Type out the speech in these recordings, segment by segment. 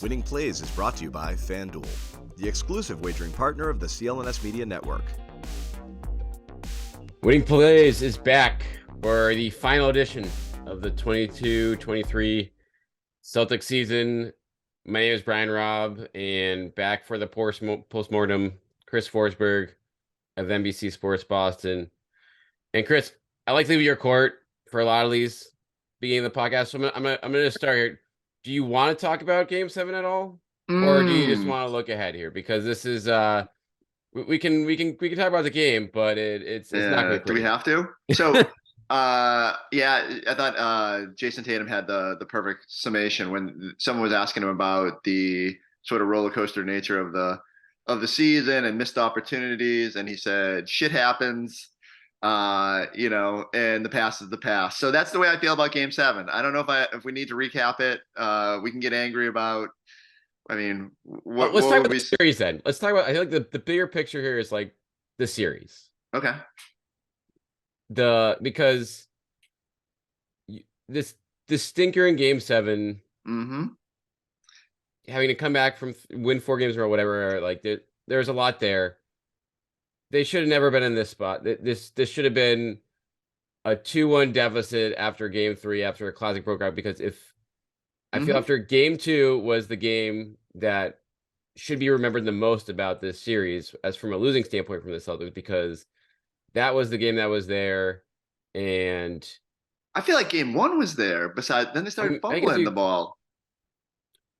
Winning Plays is brought to you by FanDuel, the exclusive wagering partner of the CLNS Media Network. Winning Plays is back for the final edition of the 22-23 Celtics season. My name is Brian Robb, and back for the postmortem, Chris Forsberg of NBC Sports Boston. And Chris, I like to leave your court for a lot of these beginning of the podcast. So I'm gonna start here. Do you want to talk about Game 7 at all, or do you just want to look ahead here? Because this is we can talk about the game, but it's not gonna be Do pretty. we have to? So yeah, I thought Jason Tatum had the perfect summation when someone was asking him about the sort of roller coaster nature of the season and missed opportunities, and he said shit happens, and the past is the past. So that's the way I feel about Game 7. I don't know if we need to recap it. We can get angry about. I mean, Let's talk about the series then. Let's talk about. I feel like the bigger picture here is like the series. Okay. Because this stinker in Game 7, having to come back from win 4 games or whatever, like there's a lot there. They should have never been in this spot. This should have been a 2-1 deficit after Game 3, after a classic broke out. Because I feel after Game 2 was the game that should be remembered the most about this series, as from a losing standpoint from the Celtics, because that was the game that was there. And I feel like Game 1 was there. Besides, then they started fumbling the ball.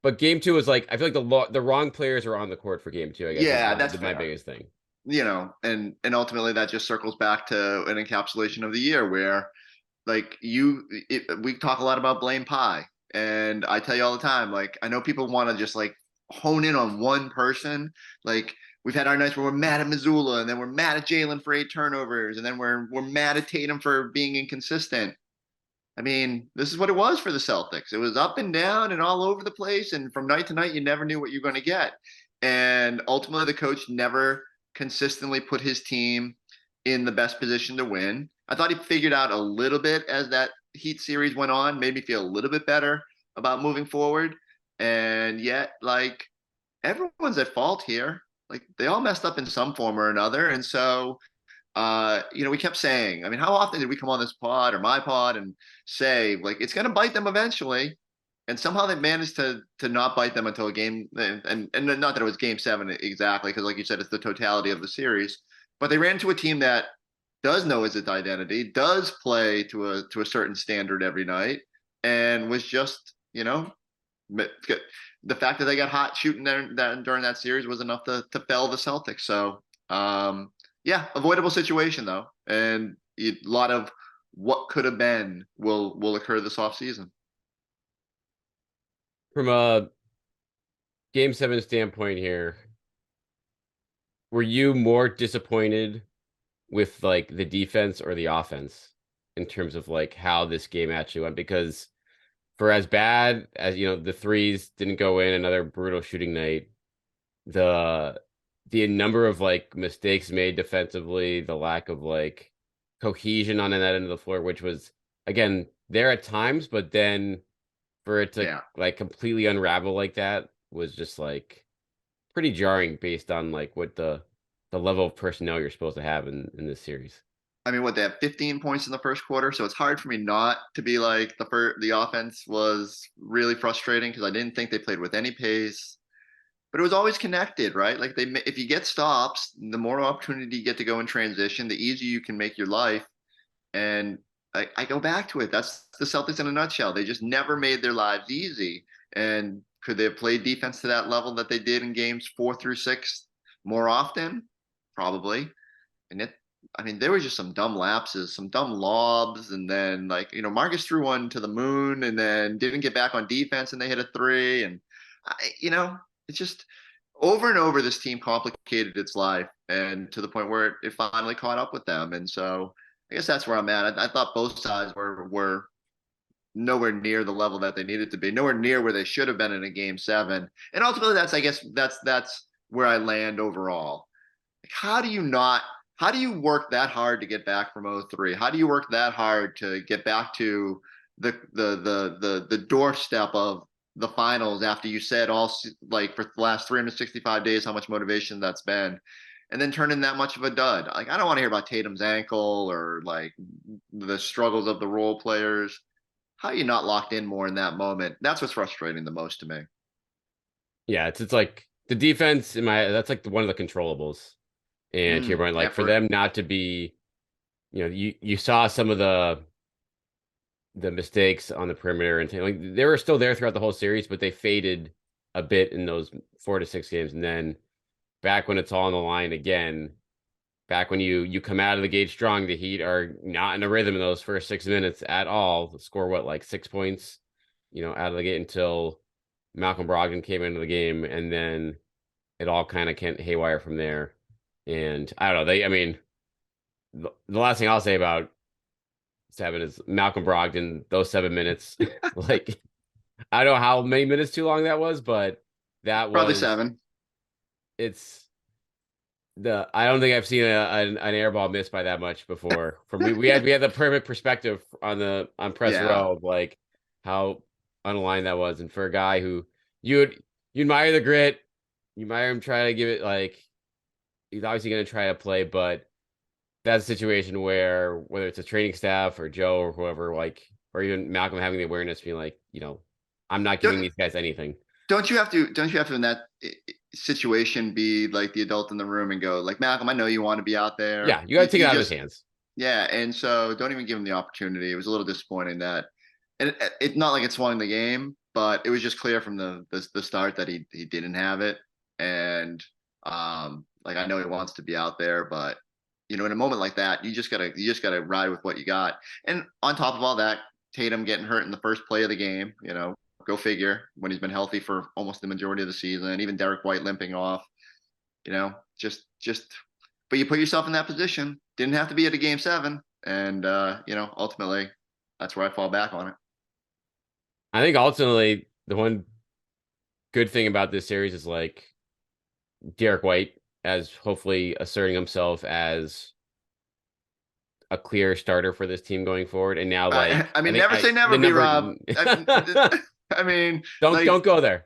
But Game 2 was like, I feel like the wrong players are on the court for Game 2. I guess. Yeah, that's my biggest thing. And ultimately that just circles back to an encapsulation of the year where, like, we talk a lot about blame pie, and I tell you all the time, like, I know people want to just like hone in on one person. Like, we've had our nights where we're mad at Missoula, and then we're mad at Jalen for 8 turnovers, and then we're mad at Tatum for being inconsistent. I mean, this is what it was for the Celtics. It was up and down and all over the place, and from night to night, you never knew what you were going to get. And ultimately, the coach never consistently put his team in the best position to win. I thought he figured out a little bit as that Heat series went on, made me feel a little bit better about moving forward. And yet, like, everyone's at fault here. Like, they all messed up in some form or another. And so, we kept saying, I mean, how often did we come on this pod or my pod and say, like, it's going to bite them eventually? And somehow they managed to not bite them until a game, and not that it was Game 7 exactly, because like you said, it's the totality of the series. But they ran into a team that does know its identity, does play to a certain standard every night, and was just, the fact that they got hot shooting during that series was enough to fell the Celtics. So, avoidable situation though, and a lot of what could have been will occur this offseason. From a Game 7 standpoint here, were you more disappointed with like the defense or the offense in terms of like how this game actually went? Because for as bad as, the threes didn't go in, another brutal shooting night, the number of like mistakes made defensively, the lack of like cohesion on that end of the floor, which was, again, there at times, but then for it to like completely unravel like that was just like pretty jarring based on like what the level of personnel you're supposed to have in this series. I mean, they have 15 points in the first quarter, so it's hard for me not to be like the offense was really frustrating because I didn't think they played with any pace, but it was always connected, right? Like if you get stops, the more opportunity you get to go in transition, the easier you can make your life. And I go back to it. That's the Celtics in a nutshell. They just never made their lives easy. And could they have played defense to that level that they did in games 4 through 6 more often? Probably. And there was just some dumb lapses, some dumb lobs. And then Marcus threw one to the moon and then didn't get back on defense and they hit a 3. And, it's just over and over, this team complicated its life, and to the point where it finally caught up with them. And so I guess that's where I'm at. I thought both sides were nowhere near the level that they needed to be, nowhere near where they should have been in a Game 7. And ultimately, that's where I land overall. Like, how do you work that hard to get back from 0-3? How do you work that hard to get back to the doorstep of the finals after you said like for the last 365 days how much motivation that's been, and then turn in that much of a dud. Like, I don't want to hear about Tatum's ankle or like the struggles of the role players. How are you not locked in more in that moment? That's what's frustrating the most to me. Yeah, it's like the defense that's like one of the controllables. And to your point, like for Effort. them not to be, you saw some of the mistakes on the perimeter and like they were still there throughout the whole series, but they faded a bit in those 4 to 6 games. And then back when it's all on the line again, back when you come out of the gate strong, the Heat are not in a rhythm in those first 6 minutes at all. The score like 6 points, out of the gate until Malcolm Brogdon came into the game, and then it all kind of went haywire from there. And I don't know. I mean, the last thing I'll say about 7 is Malcolm Brogdon. Those 7 minutes, like I don't know how many minutes too long that was, but that Probably was 7. I don't think I've seen an air ball missed by that much before. We had the perfect perspective on press row of like how unaligned that was, and for a guy who you admire the grit, you admire him try to give it, like he's obviously going to try to play, but that's a situation where whether it's a training staff or Joe or whoever, like, or even Malcolm having the awareness, being like, I'm not giving these guys anything. Don't you have to in that situation be like the adult in the room and go like, Malcolm, I know you want to be out there. Yeah, you got to take it out of his hands. Yeah, and so don't even give him the opportunity. It was a little disappointing that, and it's not like it swung the game, but it was just clear from the start that he didn't have it. And like, I know he wants to be out there, but in a moment like that, you just gotta ride with what you got. And on top of all that, Tatum getting hurt in the first play of the game, go figure, when he's been healthy for almost the majority of the season. Even Derek White limping off, just but you put yourself in that position. Didn't have to be at a game 7, and ultimately that's where I fall back on it. I think ultimately the one good thing about this series is like Derek White as hopefully asserting himself as a clear starter for this team going forward. And now, like, I mean, never say never, be Rob. I mean, don't go there.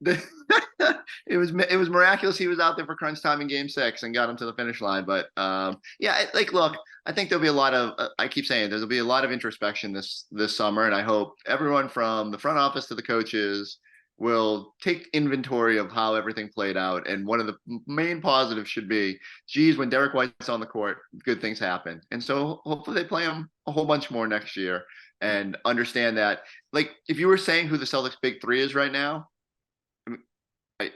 It was miraculous he was out there for crunch time in game 6 and got him to the finish line. But look, I think there'll be a lot of I keep saying there'll be a lot of introspection this summer, and I hope everyone from the front office to the coaches will take inventory of how everything played out. And one of the main positives should be, geez, when Derek White's on the court, good things happen. And so hopefully they play him a whole bunch more next year and understand that, like, if you were saying who the Celtics big 3 is right now,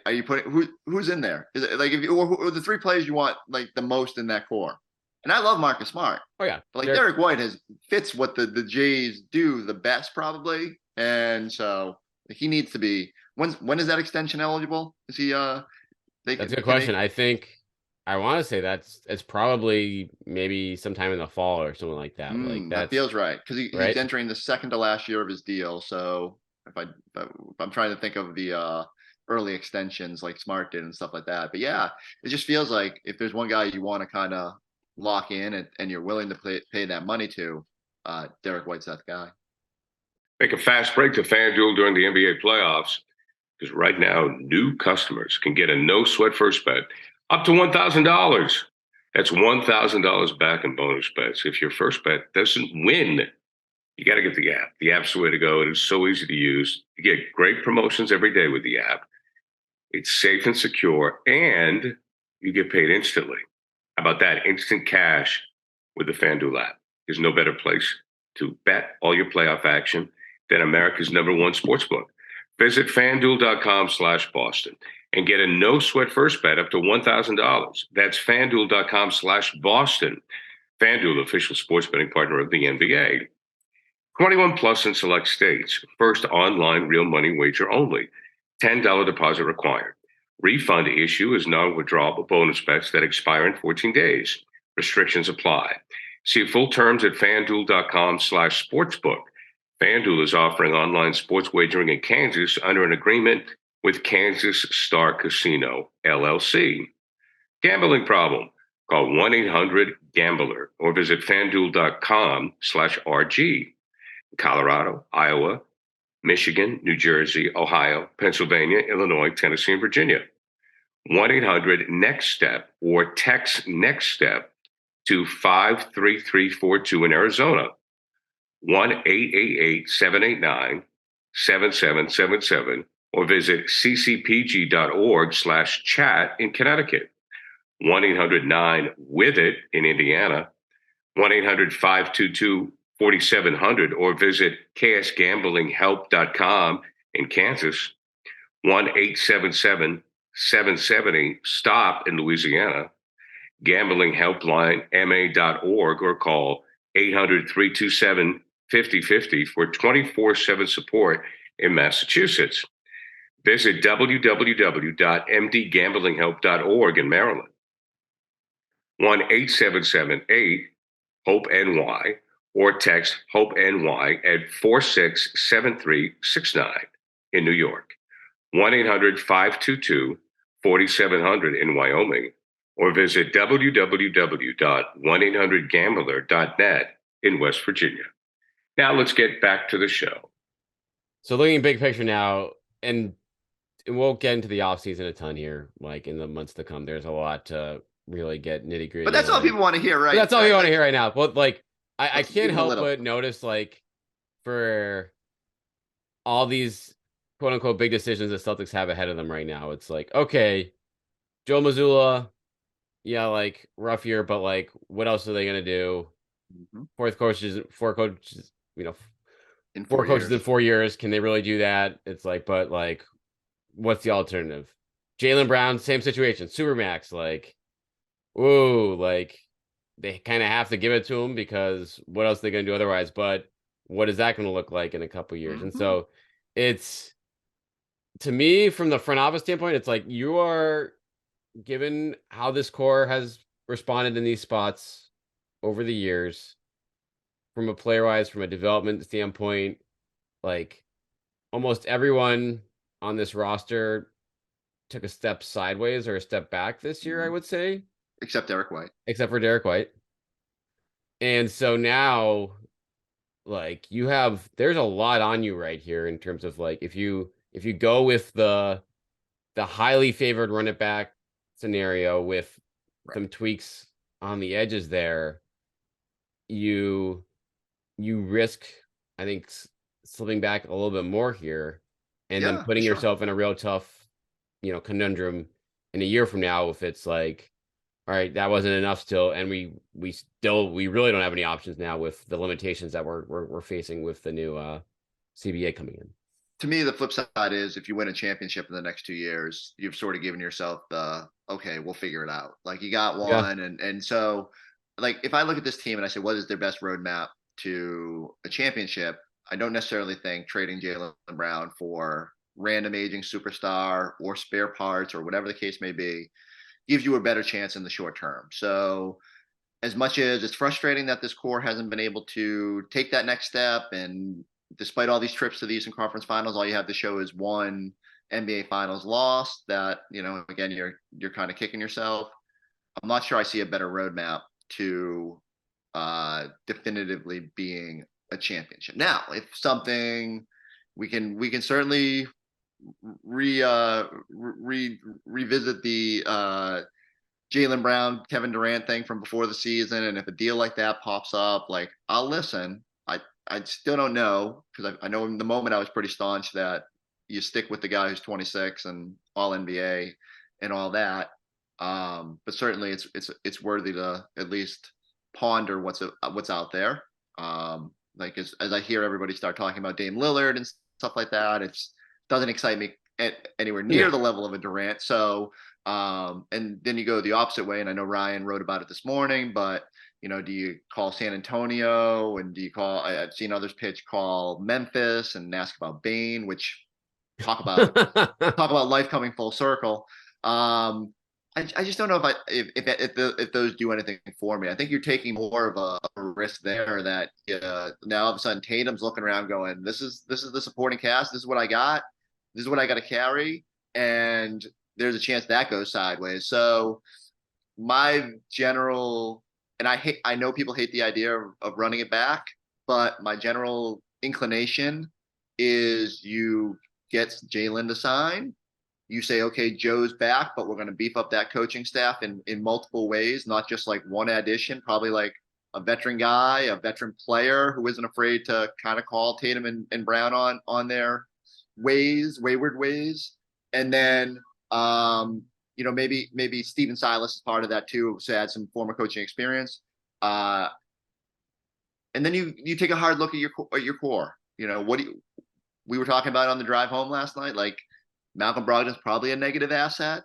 are you putting who's in there? Is it like, if you, or the 3 players you want like the most in that core? And I love Marcus Smart. Oh yeah, but like Derek White fits what the Jays do the best probably, and so he needs to be. When is that extension eligible? Is he? That's a good question. I think I want to say it's probably maybe sometime in the fall or something like that. Like that feels right, because he's entering the second to last year of his deal. So if I'm trying to think of the early extensions like Smart did and stuff like that. But yeah, it just feels like if there's one guy you want to kind of lock in and you're willing to pay that money to, Derek White's that guy. Make a fast break to FanDuel during the NBA playoffs, because right now new customers can get a no-sweat first bet up to $1,000. That's $1,000 back in bonus bets. If your first bet doesn't win, you got to get the app. The app's the way to go. It is so easy to use. You get great promotions every day with the app. It's safe and secure, and you get paid instantly. How about that? Instant cash with the FanDuel app. There's no better place to bet all your playoff action than America's #1 sportsbook. Visit FanDuel.com/Boston and get a no-sweat first bet up to $1,000. That's FanDuel.com/Boston. FanDuel, official sports betting partner of the NBA. 21 plus in select states. First online real money wager only. $10 deposit required. Refund issue is non-withdrawable bonus bets that expire in 14 days. Restrictions apply. See full terms at FanDuel.com/sportsbook. FanDuel is offering online sports wagering in Kansas under an agreement with Kansas Star Casino, LLC. Gambling problem? Call 1-800-GAMBLER or visit FanDuel.com/RG. Colorado, Iowa, Michigan, New Jersey, Ohio, Pennsylvania, Illinois, Tennessee, and Virginia. 1-800-NEXT-STEP or text NEXT STEP to 53342 in Arizona. 1-888-789-7777 or visit ccpg.org/chat in Connecticut. 1-800-9-WITH-IT in Indiana. 1-800-522-4700 or visit ksgamblinghelp.com in Kansas. 1-877-770-STOP in Louisiana. gamblinghelplinema.org or call 800-327-5050 for 24/7 support in Massachusetts. Visit www.mdgamblinghelp.org in Maryland. 1-877-8-HOPE-NY or text HOPE-NY at 467369 in New York. 1-800-522-4700 in Wyoming or visit www.1800gambler.net in West Virginia. Now let's get back to the show. So looking big picture now, and we'll get into the offseason a ton here, like in the months to come. There's a lot to really get nitty gritty. But that's all people want to hear, right? That's all right? you want to hear right now. But like, I can't help little. but notice, like, for all these quote unquote big decisions the Celtics have ahead of them right now, it's like, okay, Joe Mazzulla, yeah, like rough year, but like, what else are they gonna do? Four coaches, you know, In four coaches years. in 4 years. Can they really do that? It's like, but like, what's the alternative? Jaylen Brown, same situation, Supermax, like, ooh, like they kind of have to give it to him because what else are they gonna do otherwise? But what is that going to look like in a couple years? And so it's, to me, from the front office standpoint, it's like, you are, given how this core has responded in these spots over the years, from a player wise, from a development standpoint, like almost everyone on this roster took a step sideways or a step back this year, I would say. Except Derek White. Except for Derek White. And so now, like, there's a lot on you right here in terms of, like, if you go with the highly favored run it back scenario with some tweaks on the edges there, you risk, I think, slipping back a little bit more here, and then putting yourself in a real tough, conundrum in a year from now if it's like, all right, that wasn't enough still, and we really don't have any options now with the limitations that we're facing with the new CBA coming in. To me, the flip side is if you win a championship in the next 2 years, you've sort of given yourself the, okay, we'll figure it out. Like, you got one. And so, like, if I look at this team and I say, what is their best roadmap to a championship? I don't necessarily think trading Jaylen Brown for random aging superstar or spare parts or whatever the case may be gives you a better chance in the short term. So as much as it's frustrating that this core hasn't been able to take that next step, and despite all these trips to the Eastern Conference Finals, all you have to show is one NBA Finals loss, that, again, you're kind of kicking yourself. I'm not sure I see a better roadmap to definitively being a championship. Now, if something, we can certainly revisit the Jaylen Brown, Kevin Durant thing from before the season, and if a deal like that pops up, like, I'll listen. I still don't know, because I know in the moment I was pretty staunch that you stick with the guy who's 26 and all NBA and all that. But certainly it's worthy to at least ponder what's out there. Like, as I hear everybody start talking about Dame Lillard and stuff like that, it doesn't excite me anywhere near the level of a Durant. So, and then you go the opposite way, and I know Ryan wrote about it this morning, but do you call San Antonio, and do you call, I've seen others call Memphis and ask about Bane, which talk about life coming full circle. I just don't know if those do anything for me. I think you're taking more of a risk there, that now all of a sudden Tatum's looking around going, this is the supporting cast. This is what I got. This is what I got to carry. And there's a chance that goes sideways. So my general, and I know people hate the idea of running it back, but my general inclination is you get Jalen to sign. You say, okay, Joe's back, but we're going to beef up that coaching staff in multiple ways, not just like one addition, probably like a veteran guy, a veteran player who isn't afraid to kind of call Tatum and Brown on their wayward ways. And then, maybe Steven Silas is part of that too, so add some former coaching experience. And then you take a hard look at your core. We were talking about on the drive home last night, like Malcolm Brogdon's probably a negative asset.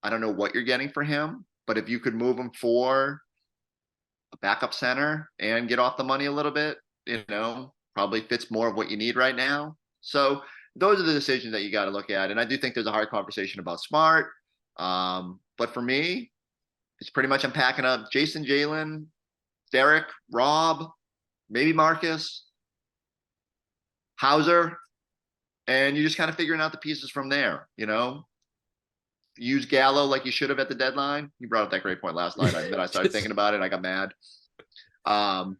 I don't know what you're getting for him, but if you could move him for a backup center and get off the money a little bit, probably fits more of what you need right now. So those are the decisions that you got to look at. And I do think there's a hard conversation about Smart. But for me, it's pretty much I'm packing up Jason, Jalen, Derek, Robb, maybe Marcus, Hauser, and you're just kind of figuring out the pieces from there, Use Gallo like you should have at the deadline. You brought up that great point last night. Then I started thinking about it and I got mad. And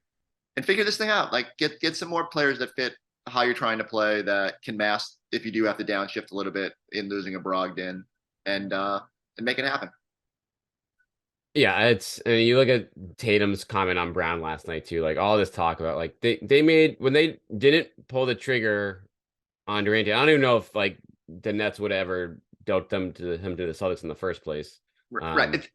figure this thing out. Like get some more players that fit how you're trying to play, that can mask if you do have to downshift a little bit in losing a Brogdon, and make it happen. Yeah, you look at Tatum's comment on Brown last night too, like all this talk about like they made when they didn't pull the trigger on Durant. I don't even know if like the Nets would ever dealt him to the Celtics in the first place. Right.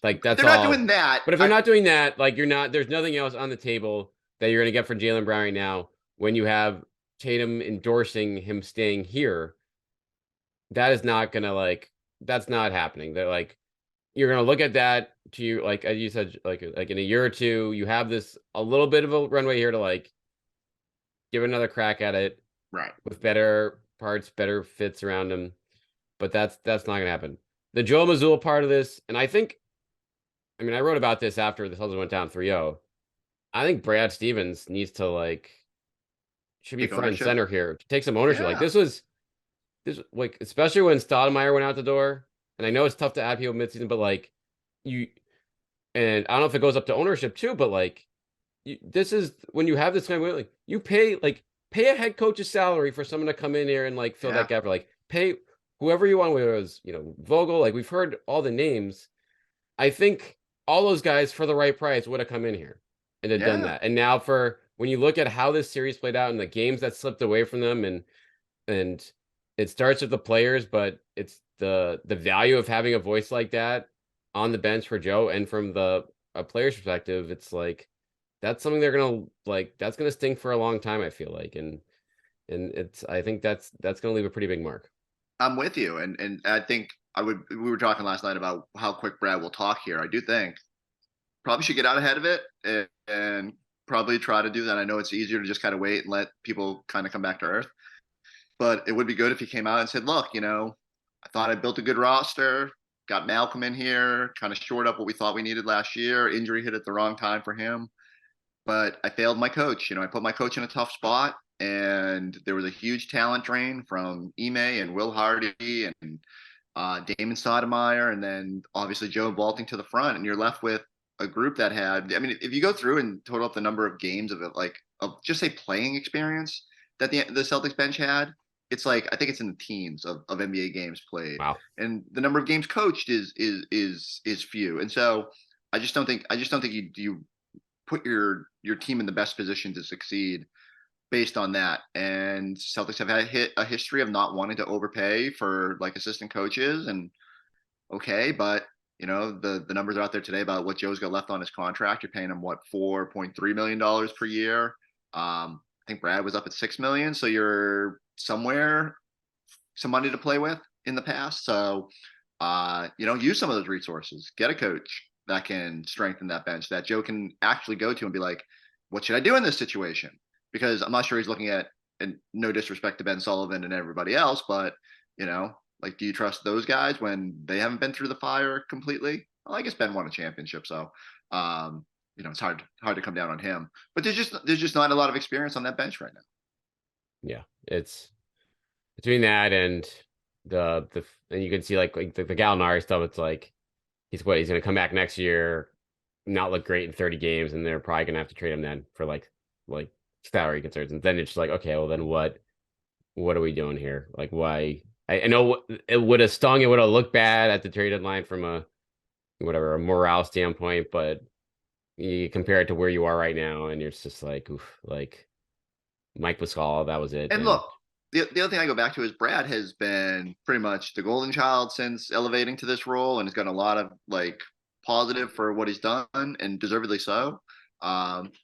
Like that's they're all. not doing that. But if they're not doing that, like there's nothing else on the table that you're gonna get for Jaylen Brown right now when you have Tatum endorsing him staying here. That is not gonna that's not happening. They're like, you're gonna look at that to you, like as you said, like in a year or two, you have this a little bit of a runway here to like give another crack at it, right, with better parts, better fits around him. But that's not gonna happen. The Joe Mazzulla part of this, and I wrote about this after the Celtics went down 3-0. I think Brad Stevens needs to should be take front and ownership. center here, take some ownership. Yeah. Like this especially when Stoudemire went out the door. And I know it's tough to add people midseason, but and I don't know if it goes up to ownership too, but this is when you have this kind of you pay a head coach's salary for someone to come in here and fill that gap, or pay whoever you want, whether it was Vogel. We've heard all the names. I think all those guys for the right price would have come in here and had done that. And now when you look at how this series played out and the games that slipped away from them, and it starts with the players, but it's the value of having a voice like that on the bench for Joe, and from a player's perspective, it's that's something they're gonna that's gonna sting for a long time, I feel like, and I think that's gonna leave a pretty big mark. I'm with you, and I think we were talking last night about how quick Brad will talk here. I do think probably should get out ahead of it and probably try to do that. I know it's easier to just kind of wait and let people kind of come back to earth, but it would be good if he came out and said, look, I thought I built a good roster, got Malcolm in here, kind of shored up what we thought we needed last year. Injury hit at the wrong time for him, but I failed my coach. I put my coach in a tough spot, and there was a huge talent drain from Ime and Will Hardy and Damon Stoudemire, and then obviously Joe vaulting to the front, and you're left with a group that had, if you go through and total up the number of games of it, of just say playing experience that the Celtics bench had, it's I think it's in the teens of NBA games played. Wow. And the number of games coached is few. And so I just don't think you put your team in the best position to succeed based on that. And Celtics have had a history of not wanting to overpay for assistant coaches, and but the numbers are out there today about what Joe's got left on his contract. You're paying him $4.3 million per year. I think Brad was up at $6 million. So you're somewhere, some money to play with in the past. So, use some of those resources, get a coach that can strengthen that bench that Joe can actually go to and be like, what should I do in this situation? Because I'm not sure he's looking at, and no disrespect to Ben Sullivan and everybody else, but do you trust those guys when they haven't been through the fire completely? Well, I guess Ben won a championship, so it's hard to come down on him. But there's just not a lot of experience on that bench right now. Yeah, it's between that and and you can see the Gallinari stuff. It's he's going to come back next year, not look great in 30 games, and they're probably going to have to trade him then for like salary concerns. And then it's just okay, well then what what are we doing here? Like, why? I know it would have stung. It would have looked bad at the trade deadline from a morale standpoint, but you compare it to where you are right now, and you're just like, oof, like Mike Pascal, that was it. And look, the other thing I go back to is Brad has been pretty much the golden child since elevating to this role, and has gotten a lot of like positive for what he's done, and deservedly so.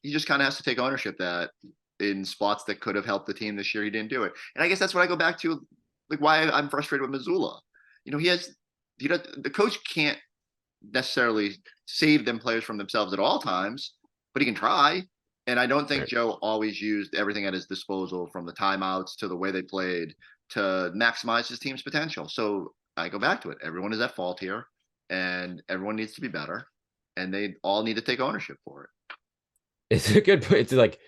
He just kind of has to take ownership that in spots that could have helped the team this year, he didn't do it. And I guess that's what I go back to, like why I'm frustrated with Missoula. The coach can't necessarily save them players from themselves at all times, but he can try. And I don't think Joe always used everything at his disposal, from the timeouts to the way they played, to maximize his team's potential. So I go back to it. Everyone is at fault here, and everyone needs to be better, and they all need to take ownership for it. It's a good point. It's like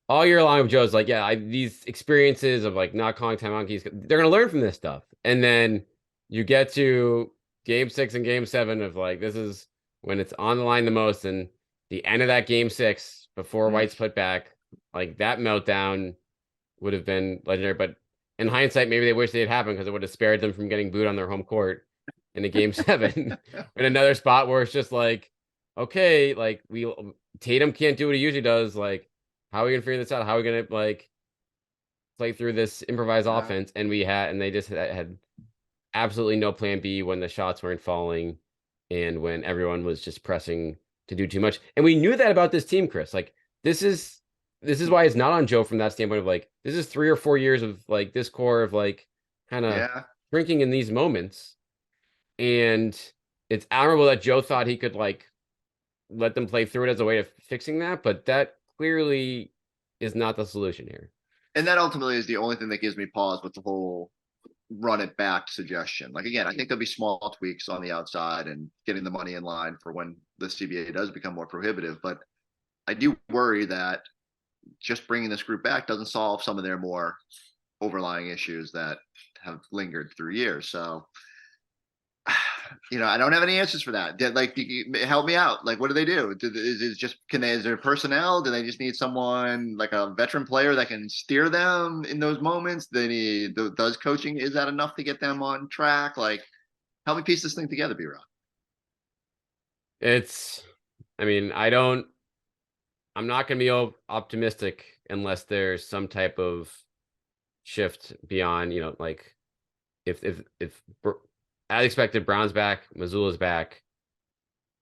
all year long, Joe's like, yeah, these experiences of like not calling timeout keys, they're going to learn from this stuff. And then you get to game 6 and game 7 of like, this is when it's on the line the most. And the end of that game 6, before White's put back, like that meltdown would have been legendary. But in hindsight, maybe they wish it had happened, because it would have spared them from getting booed on their home court in a game 7. In another spot where it's just like, okay, like Tatum can't do what he usually does. Like, how are we gonna figure this out? How are we gonna like play through this improvised offense? And they just had absolutely no plan B when the shots weren't falling, and when everyone was just pressing to do too much. And we knew that about this team, Chris. Like, this is why it's not on Joe from that standpoint of like, this is 3 or 4 years of like this core of like kind of drinking in these moments. And it's admirable that Joe thought he could like let them play through it as a way of fixing that, but that clearly is not the solution here. And that ultimately is the only thing that gives me pause with the whole run it back suggestion. Like, again, I think there'll be small tweaks on the outside and getting the money in line for when the CBA does become more prohibitive. But I do worry that just bringing this group back doesn't solve some of their more overlying issues that have lingered through years. So, I don't have any answers for that. Like, help me out. Like, what do they do? Is there personnel? Do they just need someone like a veteran player that can steer them in those moments? Does coaching, is that enough to get them on track? Like, help me piece this thing together, B-Rob. I'm not going to be optimistic unless there's some type of shift beyond, like if as expected, Brown's back, Missoula's back.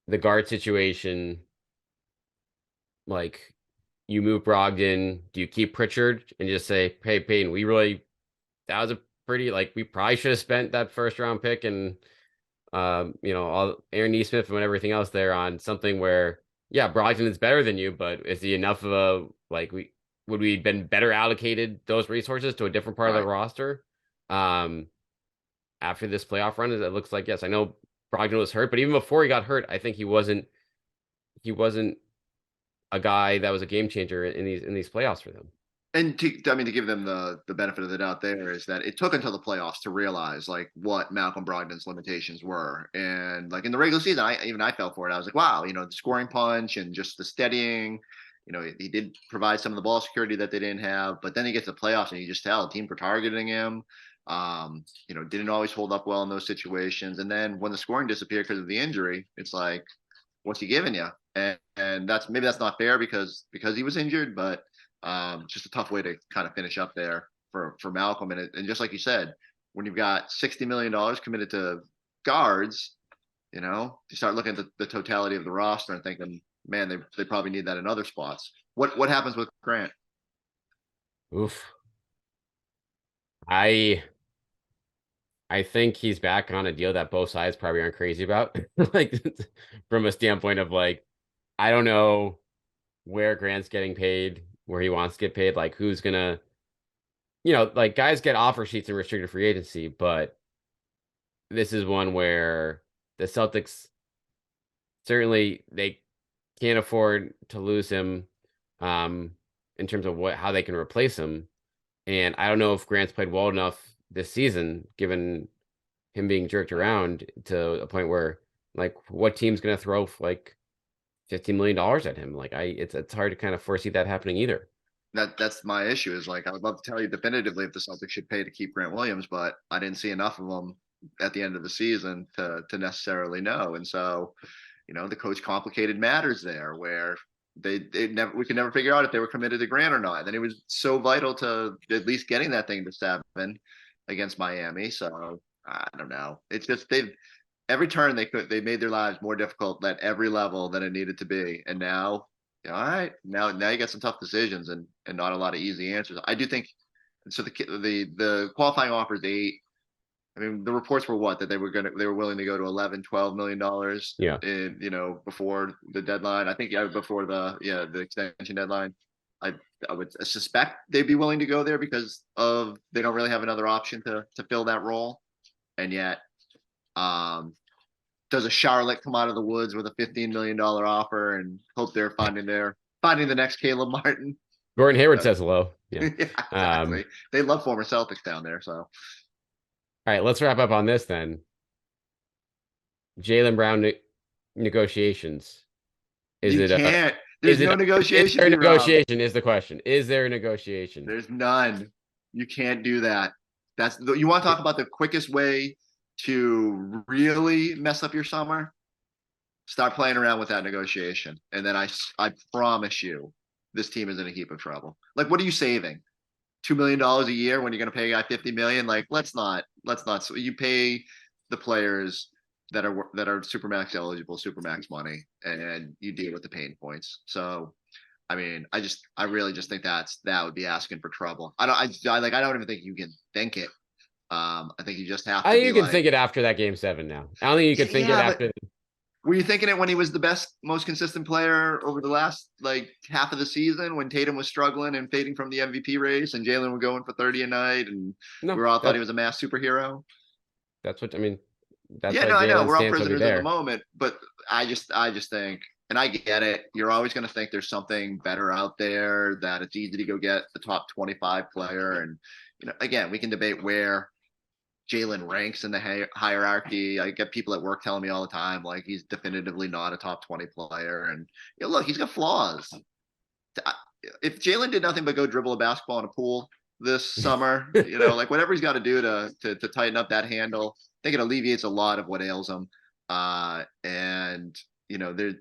The guard situation, like, you move Brogdon, do you keep Pritchard and just say, hey, Payton, that was a pretty, like, we probably should have spent that first round pick and, all Aaron Nesmith and everything else there on something where, yeah, Brogdon is better than you, but is he enough of a, like, would we have been better allocated those resources to a different part of the roster? After this playoff run, it looks like, yes, I know Brogdon was hurt, but even before he got hurt, I think he wasn't a guy that was a game changer in these playoffs for them. And to give them the benefit of the doubt, there is that it took until the playoffs to realize like what Malcolm Brogdon's limitations were. And like in the regular season, I fell for it. I was like, wow, the scoring punch and just the steadying. He did provide some of the ball security that they didn't have, but then he gets to the playoffs and you just tell teams were targeting him. Didn't always hold up well in those situations. And then when the scoring disappeared because of the injury, it's like, what's he giving you? And that's not fair because he was injured, but just a tough way to kind of finish up there for Malcolm. And just like you said, when you've got $60 million committed to guards, you start looking at the totality of the roster and thinking, man, they probably need that in other spots. What happens with Grant? Oof. I think he's back on a deal that both sides probably aren't crazy about. Like, from a standpoint of like, I don't know where Grant's getting paid, where he wants to get paid, like who's gonna, like guys get offer sheets in restricted free agency, but this is one where the Celtics certainly they can't afford to lose him in terms of how they can replace him. And I don't know if Grant's played well enough this season, given him being jerked around to a point where, like, what team's going to throw like $15 million at him? Like, it's hard to kind of foresee that happening either. That's my issue is like, I would love to tell you definitively if the Celtics should pay to keep Grant Williams, but I didn't see enough of them at the end of the season to necessarily know. And so, the coach complicated matters there where we could never figure out if they were committed to Grant or not. And it was so vital to at least getting that thing to 7 against Miami. So I don't know. It's just every turn they made their lives more difficult at every level than it needed to be. And now, all right, now you got some tough decisions and not a lot of easy answers. I do think so. The qualifying offer is 8. I mean, the reports were that they were willing to go to 11-12 million dollars. Yeah. Before the deadline. I think before the extension deadline. I would suspect they'd be willing to go there because they don't really have another option to fill that role. And yet, does a Charlotte come out of the woods with a $15 million offer and hope they're finding the next Caleb Martin? Gordon Hayward says hello. Yeah. Yeah, exactly. They love former Celtics down there. So, all right, let's wrap up on this then. Jaylen negotiations. There's no negotiation. Is there a negotiation? Is the question. Is there a negotiation? There's none. You can't do that. You want to talk about the quickest way to really mess up your summer? Start playing around with that negotiation. And then I promise you, this team is in a heap of trouble. Like, what are you saving? $2 million a year when you're going to pay a guy $50 million? Like, let's not. So you pay the players that are supermax eligible, supermax money, and you deal with the pain points. So, I mean, I really just think that would be asking for trouble. I don't even think you can think it. I think you just have to. You can think it after that game 7 now. I don't think you can think it after. Were you thinking it when he was the best, most consistent player over the last half of the season when Tatum was struggling and fading from the MVP race and Jaylen was going for 30 a night and we all thought he was a mass superhero? That's what I mean. That's I know. We're all prisoners of the moment, but I just think, and I get it. You're always going to think there's something better out there, that it's easy to go get the top 25 player. And, again, we can debate where Jaylen ranks in the hierarchy. I get people at work telling me all the time, like, he's definitively not a top 20 player. And look, he's got flaws. If Jaylen did nothing but go dribble a basketball in a pool this summer, whatever he's got to do to tighten up that handle, I think it alleviates a lot of what ails him.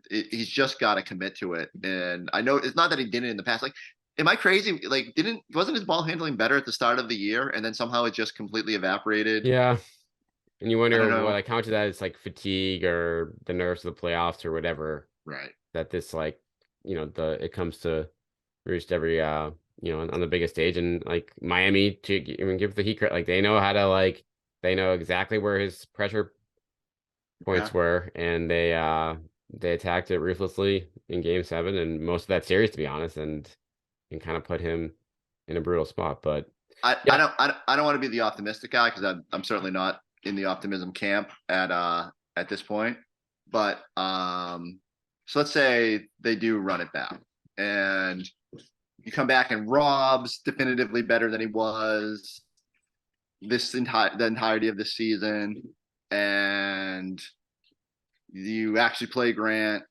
He's just got to commit to it. And I know it's not that he did it in the past. Like, am I crazy? Like, wasn't his ball handling better at the start of the year, and then somehow it just completely evaporated? Yeah. And you wonder what I count to that. It's like fatigue or the nerves of the playoffs or whatever. Right. That this it comes to roost every on the biggest stage, and like Miami to give the Heat credit, like they know how to they know exactly where his pressure points were, and they attacked it ruthlessly in Game 7 and most of that series, to be honest, and kind of put him in a brutal spot. But I don't want to be the optimistic guy because I'm certainly not in the optimism camp at this point. But so let's say they do run it back, and you come back and Robb's definitively better than he was the entirety of the season, and you actually play Grant,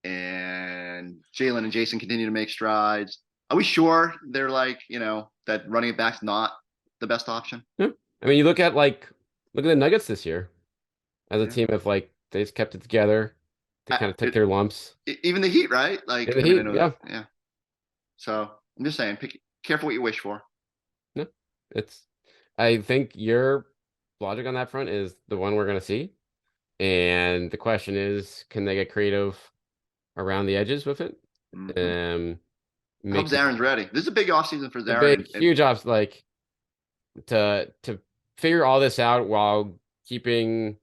and Jaylen and Jason continue to make strides. Are we sure they're that running it back's not the best option? Yeah. I mean, you look at the Nuggets this year as a team of they just kept it together. They kind of took their lumps. Even the Heat, right? The Heat, yeah. So I'm just saying, careful what you wish for. No, I think your logic on that front is the one we're going to see. And the question is, can they get creative around the edges with it? I hope Zaren's ready. This is a big offseason for Zaren. Huge off, to figure all this out while keeping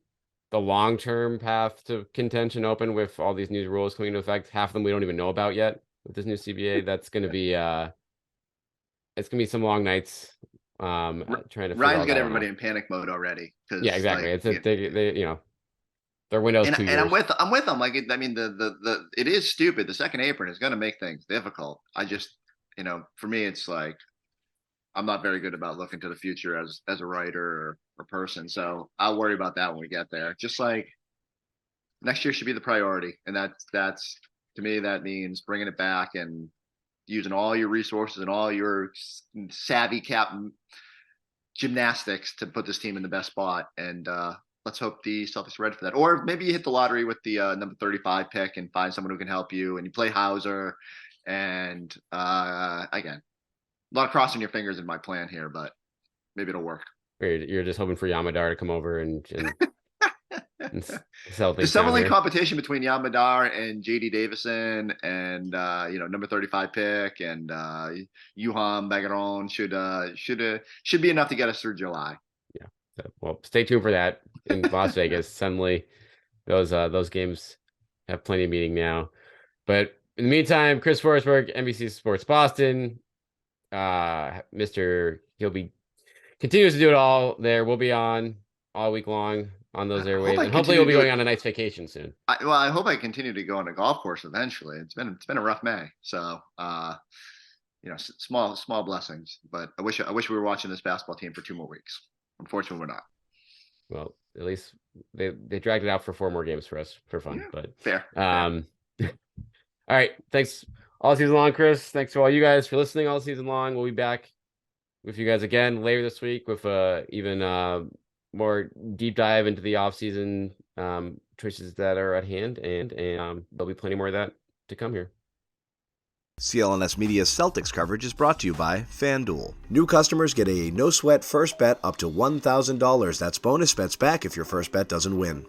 the long-term path to contention open with all these new rules coming into effect. Half of them we don't even know about yet with this new CBA. That's going to be it's going to be some long nights. Trying to Ryan's got everybody in panic mode already. Yeah, exactly. Their window's 2 years. And I'm with them. It is stupid. The second apron is going to make things difficult. I just, for me, it's I'm not very good about looking to the future as a writer or person. So I'll worry about that when we get there. Just next year should be the priority. And that's to me, that means bringing it back and using all your resources and all your savvy cap gymnastics to put this team in the best spot. And let's hope the Celtics are ready for that. Or maybe you hit the lottery with the number 35 pick and find someone who can help you, and you play Hauser. And again, a lot of crossing your fingers in my plan here, but maybe it'll work. You're just hoping for Yamadar to come over and sell things. There's definitely competition between Yamadar and JD Davison and number 35 pick and Juhan Bagaron should be enough to get us through July. Yeah. So, well, stay tuned for that in Las Vegas. Suddenly those games have plenty of meaning now. But in the meantime, Chris Forsberg, NBC Sports Boston. He'll be continues to do it all there. We'll be on all week long on those airwaves, and hopefully we'll be going on a nice vacation soon. I hope I continue to go on a golf course eventually. It's been a rough May, so small blessings. But I wish we were watching this basketball team for 2 more weeks. Unfortunately, we're not. Well, at least they dragged it out for 4 more games for us for fun. Yeah, but fair. All right, thanks all season long, Chris. Thanks to all you guys for listening all season long. We'll be back with you guys again later this week with even more deep dive into the offseason choices that are at hand, and there'll be plenty more of that to come here. CLNS Media's Celtics coverage is brought to you by FanDuel. New customers get a no-sweat first bet up to $1,000. That's bonus bets back if your first bet doesn't win.